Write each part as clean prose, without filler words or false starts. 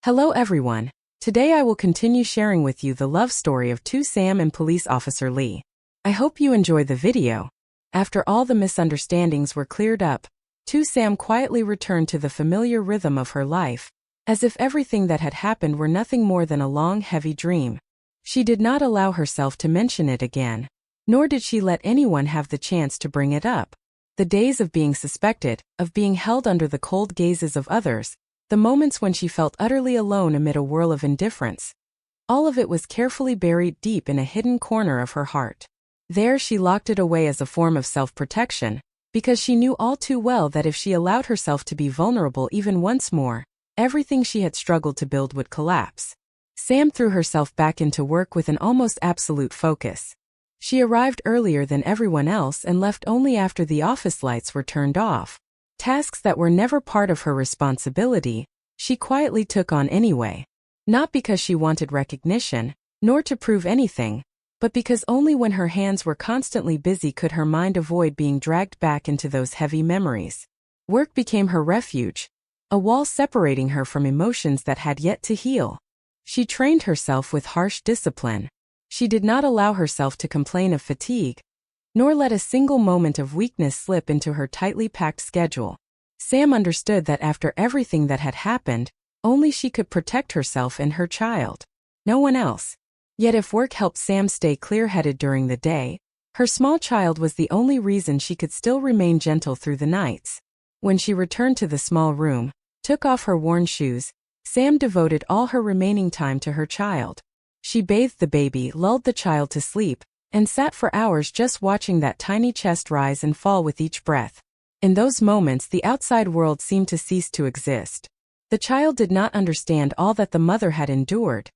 Hello everyone. Today I will continue sharing with you the love story of Sam and police officer Lee. I hope you enjoy the video. After all the misunderstandings were cleared up, Sam quietly returned to the familiar rhythm of her life, as if everything that had happened were nothing more than a long, heavy dream. She did not allow herself to mention it again, nor did she let anyone have the chance to bring it up. The days of being suspected, of being held under the cold gazes of others, the moments when she felt utterly alone amid a whirl of indifference. All of it was carefully buried deep in a hidden corner of her heart. There she locked it away as a form of self-protection, because she knew all too well that if she allowed herself to be vulnerable even once more, everything she had struggled to build would collapse. Sam threw herself back into work with an almost absolute focus. She arrived earlier than everyone else and left only after the office lights were turned off. Tasks that were never part of her responsibility, she quietly took on anyway. Not because she wanted recognition, nor to prove anything, but because only when her hands were constantly busy could her mind avoid being dragged back into those heavy memories. Work became her refuge, a wall separating her from emotions that had yet to heal. She trained herself with harsh discipline. She did not allow herself to complain of fatigue, nor let a single moment of weakness slip into her tightly packed schedule. Sam understood that after everything that had happened, only she could protect herself and her child. No one else. Yet if work helped Sam stay clear-headed during the day, her small child was the only reason she could still remain gentle through the nights. When she returned to the small room, took off her worn shoes, Sam devoted all her remaining time to her child. She bathed the baby, lulled the child to sleep, and sat for hours just watching that tiny chest rise and fall with each breath. In those moments the outside world seemed to cease to exist. The child did not understand all that the mother had endured,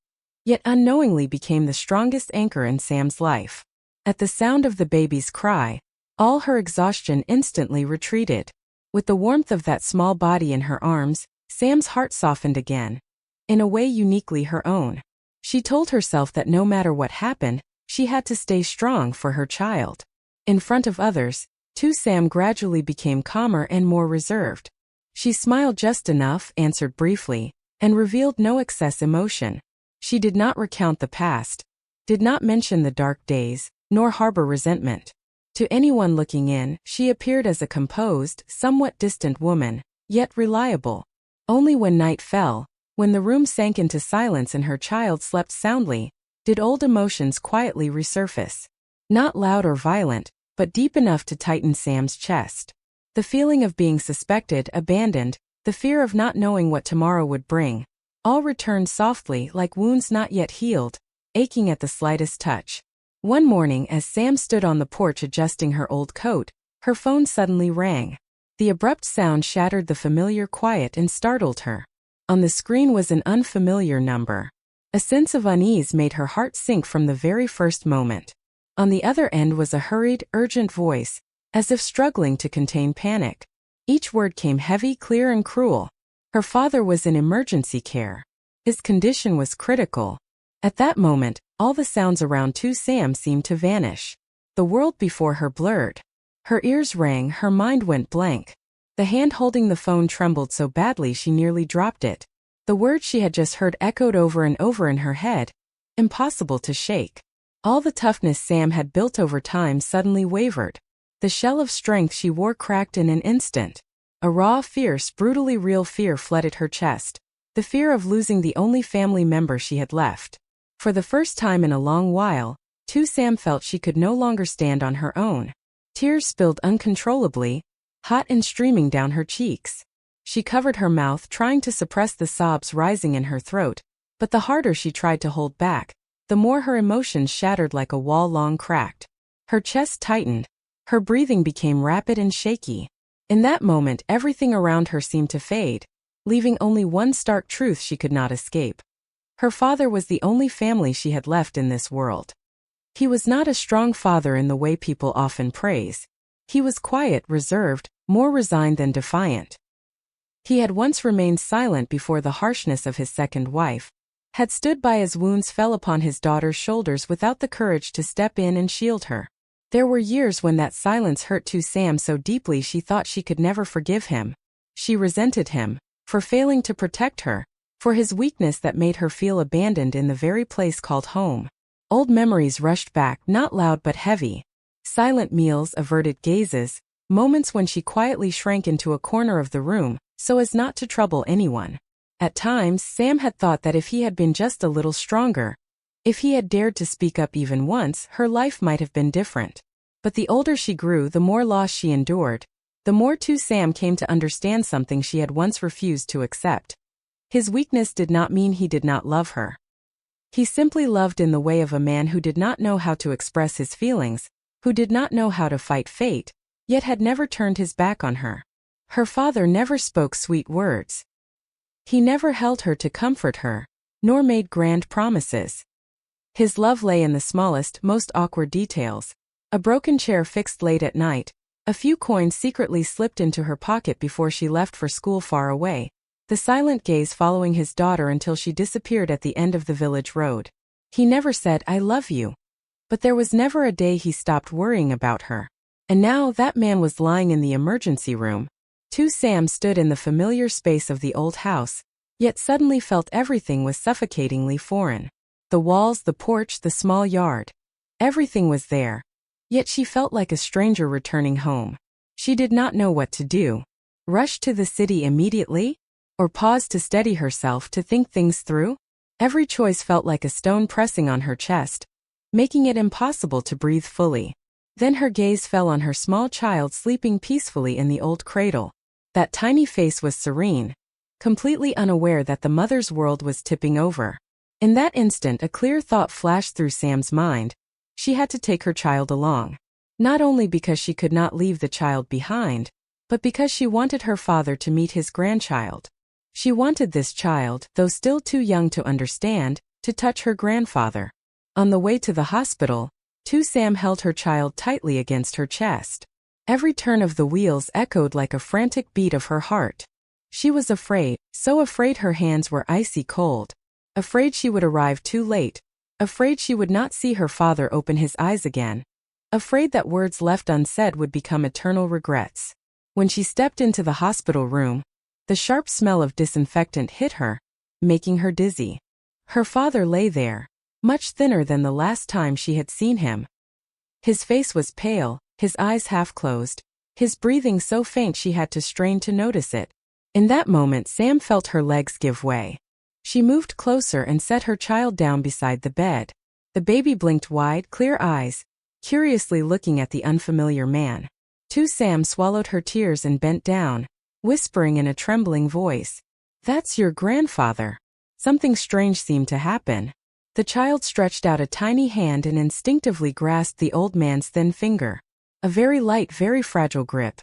yet unknowingly became the strongest anchor in Sam's life. At the sound of the baby's cry, all her exhaustion instantly retreated. With the warmth of that small body in her arms, Sam's heart softened again, in a way uniquely her own. She told herself that no matter what happened, she had to stay strong for her child. In front of others, Sam gradually became calmer and more reserved. She smiled just enough, answered briefly, and revealed no excess emotion. She did not recount the past, did not mention the dark days, nor harbor resentment. To anyone looking in, she appeared as a composed, somewhat distant woman, yet reliable. Only when night fell, when the room sank into silence and her child slept soundly, did old emotions quietly resurface. Not loud or violent, but deep enough to tighten Sam's chest. The feeling of being suspected, abandoned, the fear of not knowing what tomorrow would bring, all returned softly like wounds not yet healed, aching at the slightest touch. One morning as Sam stood on the porch adjusting her old coat, her phone suddenly rang. The abrupt sound shattered the familiar quiet and startled her. On the screen was an unfamiliar number. A sense of unease made her heart sink from the very first moment. On the other end was a hurried, urgent voice, as if struggling to contain panic. Each word came heavy, clear, and cruel. Her father was in emergency care. His condition was critical. At that moment, all the sounds around Sam seemed to vanish. The world before her blurred. Her ears rang, her mind went blank. The hand holding the phone trembled so badly she nearly dropped it. The words she had just heard echoed over and over in her head. Impossible to shake. All the toughness Sam had built over time suddenly wavered. The shell of strength she wore cracked in an instant. A raw, fierce, brutally real fear flooded her chest. The fear of losing the only family member she had left. For the first time in a long while, Sam felt she could no longer stand on her own. Tears spilled uncontrollably, hot and streaming down her cheeks. She covered her mouth, trying to suppress the sobs rising in her throat, but the harder she tried to hold back, the more her emotions shattered like a wall long cracked. Her chest tightened. Her breathing became rapid and shaky. In that moment, everything around her seemed to fade, leaving only one stark truth she could not escape. Her father was the only family she had left in this world. He was not a strong father in the way people often praise. He was quiet, reserved, more resigned than defiant. He had once remained silent before the harshness of his second wife, had stood by as wounds fell upon his daughter's shoulders without the courage to step in and shield her. There were years when that silence hurt Sam so deeply she thought she could never forgive him. She resented him for failing to protect her, for his weakness that made her feel abandoned in the very place called home. Old memories rushed back, not loud but heavy. Silent meals, averted gazes, moments when she quietly shrank into a corner of the room, so as not to trouble anyone. At times, Sam had thought that if he had been just a little stronger, if he had dared to speak up even once, her life might have been different. But the older she grew, the more loss she endured, the more too Sam came to understand something she had once refused to accept. His weakness did not mean he did not love her. He simply loved in the way of a man who did not know how to express his feelings, who did not know how to fight fate, yet had never turned his back on her. Her father never spoke sweet words. He never held her to comfort her, nor made grand promises. His love lay in the smallest, most awkward details. A broken chair fixed late at night, a few coins secretly slipped into her pocket before she left for school far away, the silent gaze following his daughter until she disappeared at the end of the village road. He never said, "I love you." But there was never a day he stopped worrying about her. And now that man was lying in the emergency room. Too Sam stood in the familiar space of the old house, yet suddenly felt everything was suffocatingly foreign. The walls, the porch, the small yard. Everything was there. Yet she felt like a stranger returning home. She did not know what to do. Rush to the city immediately? Or pause to steady herself to think things through? Every choice felt like a stone pressing on her chest, making it impossible to breathe fully. Then her gaze fell on her small child sleeping peacefully in the old cradle. That tiny face was serene, completely unaware that the mother's world was tipping over. In that instant, a clear thought flashed through Sam's mind. She had to take her child along. Not only because she could not leave the child behind, but because she wanted her father to meet his grandchild. She wanted this child, though still too young to understand, to touch her grandfather. On the way to the hospital, Too Sam held her child tightly against her chest. Every turn of the wheels echoed like a frantic beat of her heart. She was afraid, so afraid her hands were icy cold. Afraid she would arrive too late. Afraid she would not see her father open his eyes again. Afraid that words left unsaid would become eternal regrets. When she stepped into the hospital room, the sharp smell of disinfectant hit her, making her dizzy. Her father lay there, much thinner than the last time she had seen him. His face was pale, his eyes half closed, his breathing so faint she had to strain to notice it. In that moment, Sam felt her legs give way. She moved closer and set her child down beside the bed. The baby blinked wide, clear eyes, curiously looking at the unfamiliar man. Too Sam swallowed her tears and bent down, whispering in a trembling voice, "That's your grandfather." Something strange seemed to happen. The child stretched out a tiny hand and instinctively grasped the old man's thin finger. A very light, very fragile grip.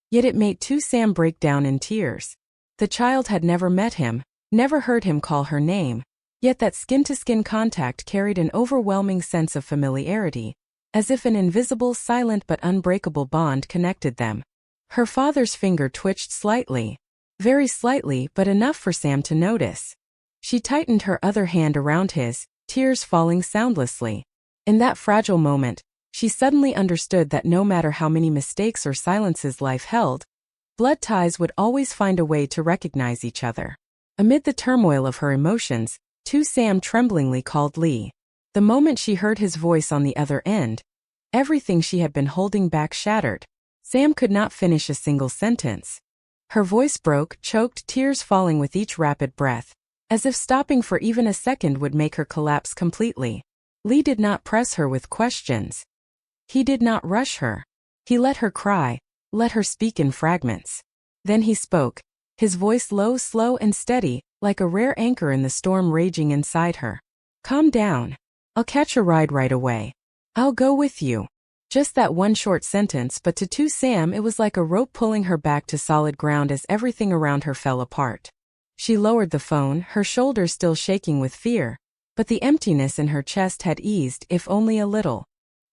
Yet it made Too Sam break down in tears. The child had never met him, never heard him call her name, yet that skin-to-skin contact carried an overwhelming sense of familiarity, as if an invisible, silent but unbreakable bond connected them. Her father's finger twitched slightly, very slightly, but enough for Sam to notice. She tightened her other hand around his, tears falling soundlessly. In that fragile moment, she suddenly understood that no matter how many mistakes or silences life held, blood ties would always find a way to recognize each other. Amid the turmoil of her emotions, Too Sam tremblingly called Lee. The moment she heard his voice on the other end, everything she had been holding back shattered. Sam could not finish a single sentence. Her voice broke, choked, tears falling with each rapid breath, as if stopping for even a second would make her collapse completely. Lee did not press her with questions. He did not rush her. He let her cry, let her speak in fragments. Then he spoke, his voice low, slow and steady, like a rare anchor in the storm raging inside her. "Calm down. I'll catch a ride right away. I'll go with you." Just that one short sentence, but to Too Sam it was like a rope pulling her back to solid ground as everything around her fell apart. She lowered the phone, her shoulders still shaking with fear, but the emptiness in her chest had eased, if only a little.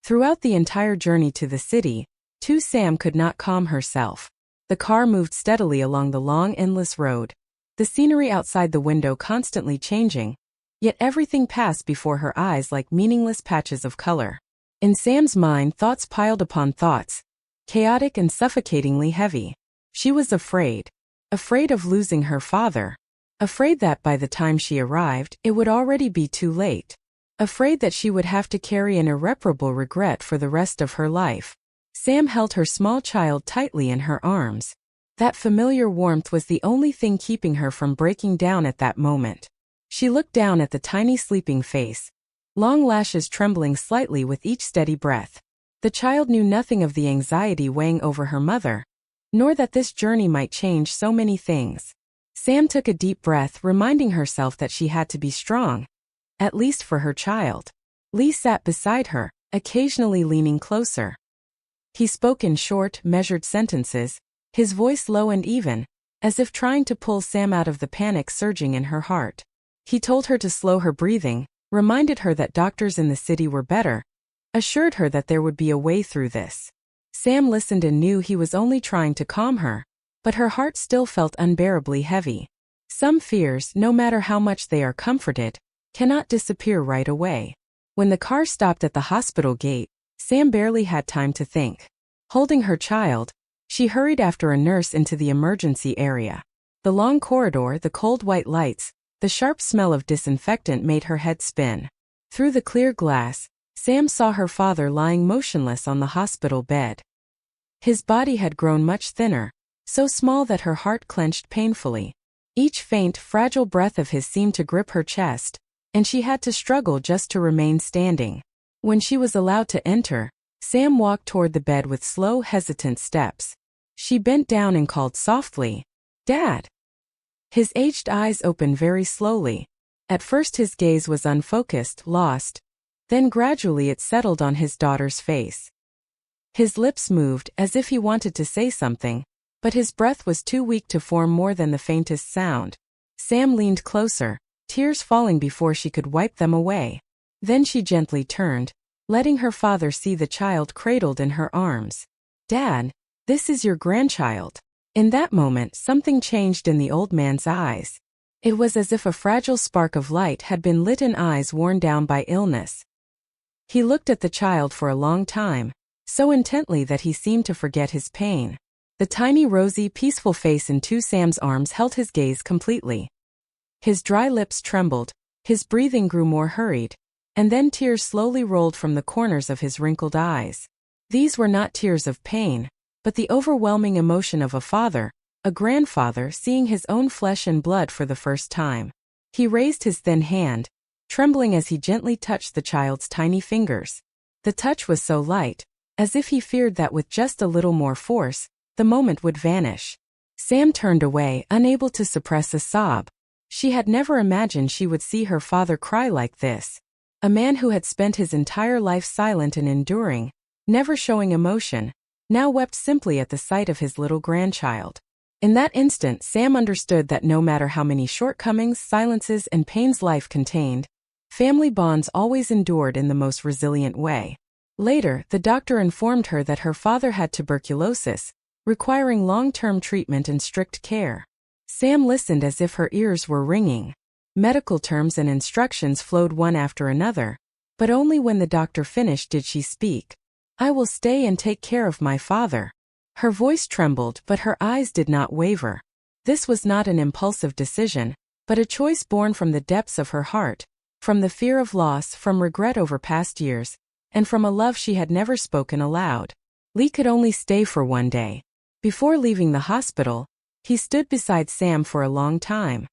Throughout the entire journey to the city, Too Sam could not calm herself. The car moved steadily along the long, endless road, the scenery outside the window constantly changing, yet everything passed before her eyes like meaningless patches of color. In Sam's mind, thoughts piled upon thoughts, chaotic and suffocatingly heavy. She was afraid. Afraid of losing her father. Afraid that by the time she arrived, it would already be too late. Afraid that she would have to carry an irreparable regret for the rest of her life. Sam held her small child tightly in her arms. That familiar warmth was the only thing keeping her from breaking down at that moment. She looked down at the tiny sleeping face, long lashes trembling slightly with each steady breath. The child knew nothing of the anxiety weighing over her mother, nor that this journey might change so many things. Sam took a deep breath, reminding herself that she had to be strong, at least for her child. Lee sat beside her, occasionally leaning closer. He spoke in short, measured sentences, his voice low and even, as if trying to pull Sam out of the panic surging in her heart. He told her to slow her breathing, reminded her that doctors in the city were better, assured her that there would be a way through this. Sam listened and knew he was only trying to calm her, but her heart still felt unbearably heavy. Some fears, no matter how much they are comforted, cannot disappear right away. When the car stopped at the hospital gate, Sam barely had time to think. Holding her child, she hurried after a nurse into the emergency area. The long corridor, the cold white lights, the sharp smell of disinfectant made her head spin. Through the clear glass, Sam saw her father lying motionless on the hospital bed. His body had grown much thinner, so small that her heart clenched painfully. Each faint, fragile breath of his seemed to grip her chest, and she had to struggle just to remain standing. When she was allowed to enter, Sam walked toward the bed with slow, hesitant steps. She bent down and called softly, "Dad." His aged eyes opened very slowly. At first his gaze was unfocused, lost. Then gradually it settled on his daughter's face. His lips moved as if he wanted to say something, but his breath was too weak to form more than the faintest sound. Sam leaned closer, tears falling before she could wipe them away. Then she gently turned, letting her father see the child cradled in her arms. "Dad, this is your grandchild." In that moment, something changed in the old man's eyes. It was as if a fragile spark of light had been lit in eyes worn down by illness. He looked at the child for a long time, so intently that he seemed to forget his pain. The tiny, rosy, peaceful face in Sam's arms held his gaze completely. His dry lips trembled, his breathing grew more hurried, and then tears slowly rolled from the corners of his wrinkled eyes. These were not tears of pain, but the overwhelming emotion of a father, a grandfather seeing his own flesh and blood for the first time. He raised his thin hand, trembling as he gently touched the child's tiny fingers. The touch was so light, as if he feared that with just a little more force, the moment would vanish. Sam turned away, unable to suppress a sob. She had never imagined she would see her father cry like this. A man who had spent his entire life silent and enduring, never showing emotion, now wept simply at the sight of his little grandchild. In that instant, Sam understood that no matter how many shortcomings, silences, and pains life contained, family bonds always endured in the most resilient way. Later, the doctor informed her that her father had tuberculosis, requiring long-term treatment and strict care. Sam listened as if her ears were ringing. Medical terms and instructions flowed one after another, but only when the doctor finished did she speak. "I will stay and take care of my father." Her voice trembled, but her eyes did not waver. This was not an impulsive decision, but a choice born from the depths of her heart, from the fear of loss, from regret over past years, and from a love she had never spoken aloud. Lee could only stay for one day. Before leaving the hospital, he stood beside Sam for a long time.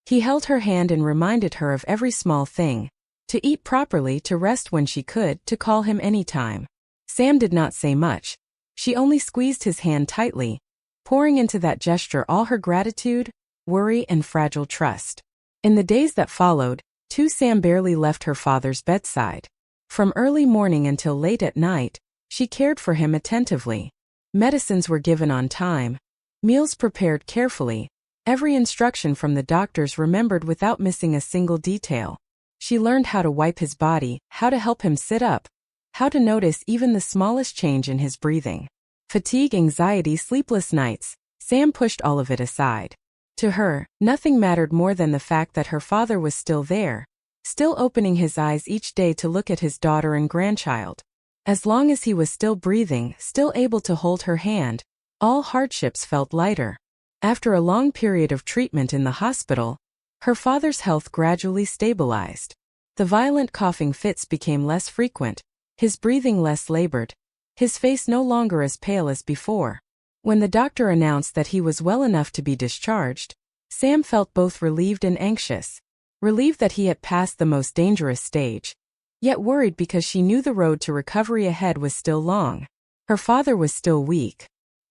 He held her hand and reminded her of every small thing, to eat properly, to rest when she could, to call him anytime. Sam did not say much. She only squeezed his hand tightly, pouring into that gesture all her gratitude, worry, and fragile trust. In the days that followed, Sam barely left her father's bedside. From early morning until late at night, she cared for him attentively. Medicines were given on time, meals prepared carefully, every instruction from the doctors remembered without missing a single detail. She learned how to wipe his body, how to help him sit up, how to notice even the smallest change in his breathing. Fatigue, anxiety, sleepless nights, Sam pushed all of it aside. To her, nothing mattered more than the fact that her father was still there, still opening his eyes each day to look at his daughter and grandchild. As long as he was still breathing, still able to hold her hand, all hardships felt lighter. After a long period of treatment in the hospital, her father's health gradually stabilized. The violent coughing fits became less frequent, his breathing less labored, his face no longer as pale as before. When the doctor announced that he was well enough to be discharged, Sam felt both relieved and anxious. Relieved that he had passed the most dangerous stage, yet worried because she knew the road to recovery ahead was still long. Her father was still weak.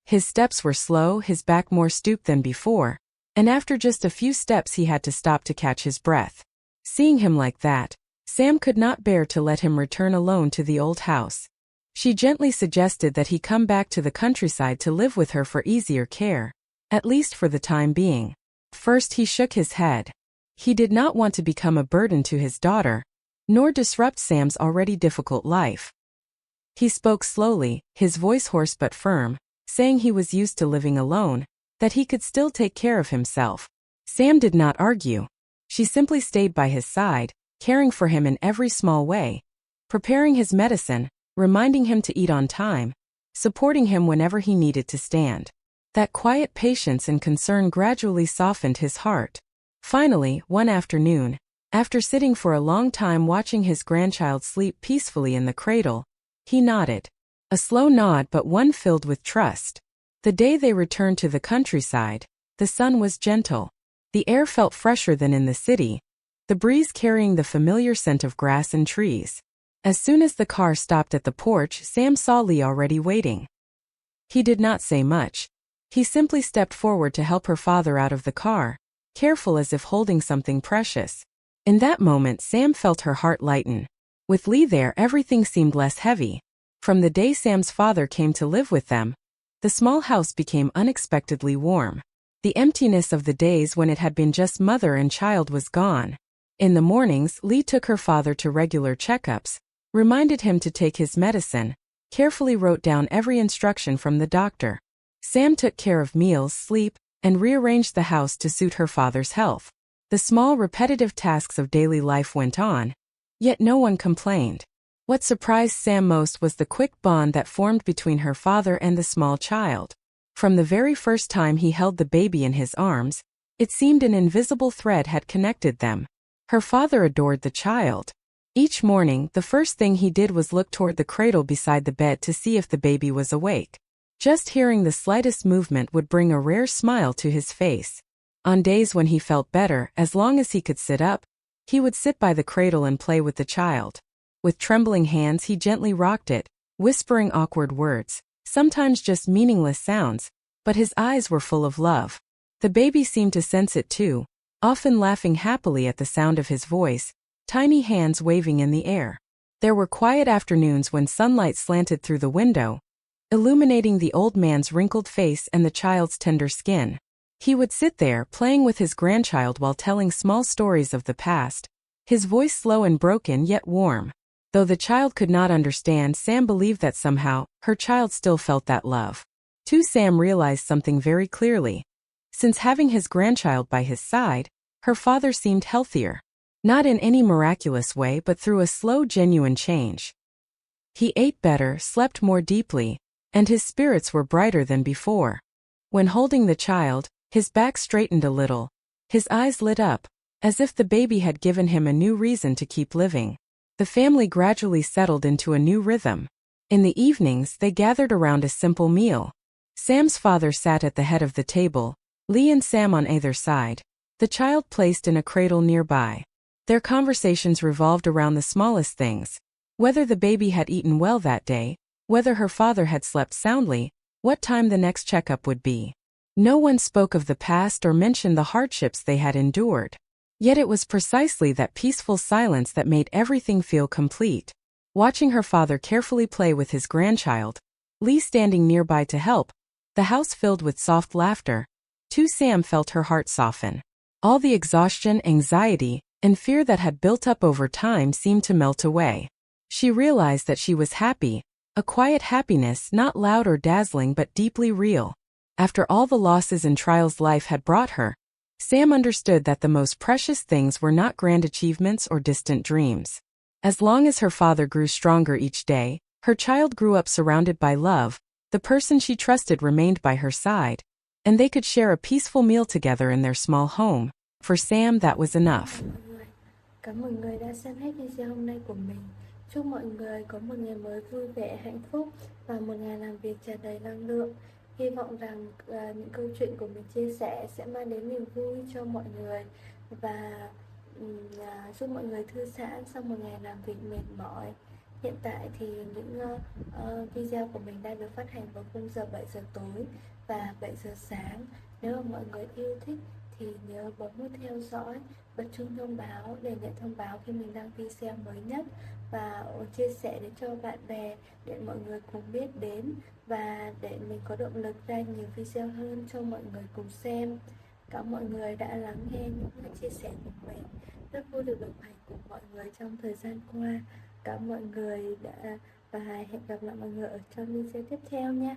His steps were slow, his back more stooped than before, and after just a few steps he had to stop to catch his breath. Seeing him like that, Sam could not bear to let him return alone to the old house. She gently suggested that he come back to the countryside to live with her for easier care, at least for the time being. First he shook his head. He did not want to become a burden to his daughter, nor disrupt Sam's already difficult life. He spoke slowly, his voice hoarse but firm, saying he was used to living alone, that he could still take care of himself. Sam did not argue. She simply stayed by his side, caring for him in every small way, preparing his medicine, reminding him to eat on time, supporting him whenever he needed to stand. That quiet patience and concern gradually softened his heart. Finally, one afternoon, after sitting for a long time watching his grandchild sleep peacefully in the cradle, he nodded. A slow nod but one filled with trust. The day they returned to the countryside, the sun was gentle. The air felt fresher than in the city, the breeze carrying the familiar scent of grass and trees. As soon as the car stopped at the porch, Sam saw Lee already waiting. He did not say much. He simply stepped forward to help her father out of the car, careful as if holding something precious. In that moment Sam felt her heart lighten. With Lee there, everything seemed less heavy. From the day Sam's father came to live with them, the small house became unexpectedly warm. The emptiness of the days when it had been just mother and child was gone. In the mornings, Lee took her father to regular checkups, reminded him to take his medicine, carefully wrote down every instruction from the doctor. Sam took care of meals, sleep, and rearranged the house to suit her father's health. The small repetitive tasks of daily life went on, yet no one complained. What surprised Sam most was the quick bond that formed between her father and the small child. From the very first time he held the baby in his arms, it seemed an invisible thread had connected them. Her father adored the child. Each morning, the first thing he did was look toward the cradle beside the bed to see if the baby was awake. Just hearing the slightest movement would bring a rare smile to his face. On days when he felt better, as long as he could sit up, he would sit by the cradle and play with the child. With trembling hands he gently rocked it, whispering awkward words, sometimes just meaningless sounds, but his eyes were full of love. The baby seemed to sense it too, often laughing happily at the sound of his voice, tiny hands waving in the air. There were quiet afternoons when sunlight slanted through the window, illuminating the old man's wrinkled face and the child's tender skin. He would sit there, playing with his grandchild while telling small stories of the past, his voice slow and broken yet warm. Though the child could not understand, Sam believed that somehow, her child still felt that love. Too, Sam realized something very clearly. Since having his grandchild by his side, her father seemed healthier. Not in any miraculous way, but through a slow, genuine change. He ate better, slept more deeply, and his spirits were brighter than before. When holding the child, his back straightened a little, his eyes lit up, as if the baby had given him a new reason to keep living. The family gradually settled into a new rhythm. In the evenings, they gathered around a simple meal. Sam's father sat at the head of the table, Lee and Sam on either side, the child placed in a cradle nearby. Their conversations revolved around the smallest things: whether the baby had eaten well that day, whether her father had slept soundly, what time the next checkup would be. No one spoke of the past or mentioned the hardships they had endured. Yet it was precisely that peaceful silence that made everything feel complete. Watching her father carefully play with his grandchild, Lee standing nearby to help, the house filled with soft laughter, too, Sam felt her heart soften. All the exhaustion, anxiety, and fear that had built up over time seemed to melt away. She realized that she was happy, a quiet happiness, not loud or dazzling but deeply real. After all the losses and trials life had brought her, Sam understood that the most precious things were not grand achievements or distant dreams. As long as her father grew stronger each day, her child grew up surrounded by love, the person she trusted remained by her side, and they could share a peaceful meal together in their small home. For Sam, that was enough. Cảm ơn mọi người đã xem hết video hôm nay của mình. Chúc mọi người có một ngày mới vui vẻ, hạnh phúc và một ngày làm việc tràn đầy năng lượng. Hy vọng rằng những câu chuyện của mình chia sẻ sẽ mang đến niềm vui cho mọi người và giúp mọi người thư giãn sau một ngày làm việc mệt mỏi. Hiện tại thì những video của mình đang được phát hành vào khung giờ 7 giờ tối và 7 giờ sáng. Nếu mà mọi người yêu thích thì nhớ bấm nút theo dõi, bật chuông thông báo để nhận thông báo khi mình đăng video mới nhất và chia sẻ đến cho bạn bè để mọi người cùng biết đến và để mình có động lực ra nhiều video hơn cho mọi người cùng xem. Cảm ơn mọi người đã lắng nghe những lời chia sẻ của mình. Rất vui được đồng hành cùng mọi người trong thời gian qua. Cảm ơn mọi người đã và hẹn gặp lại mọi người ở trong video tiếp theo nha.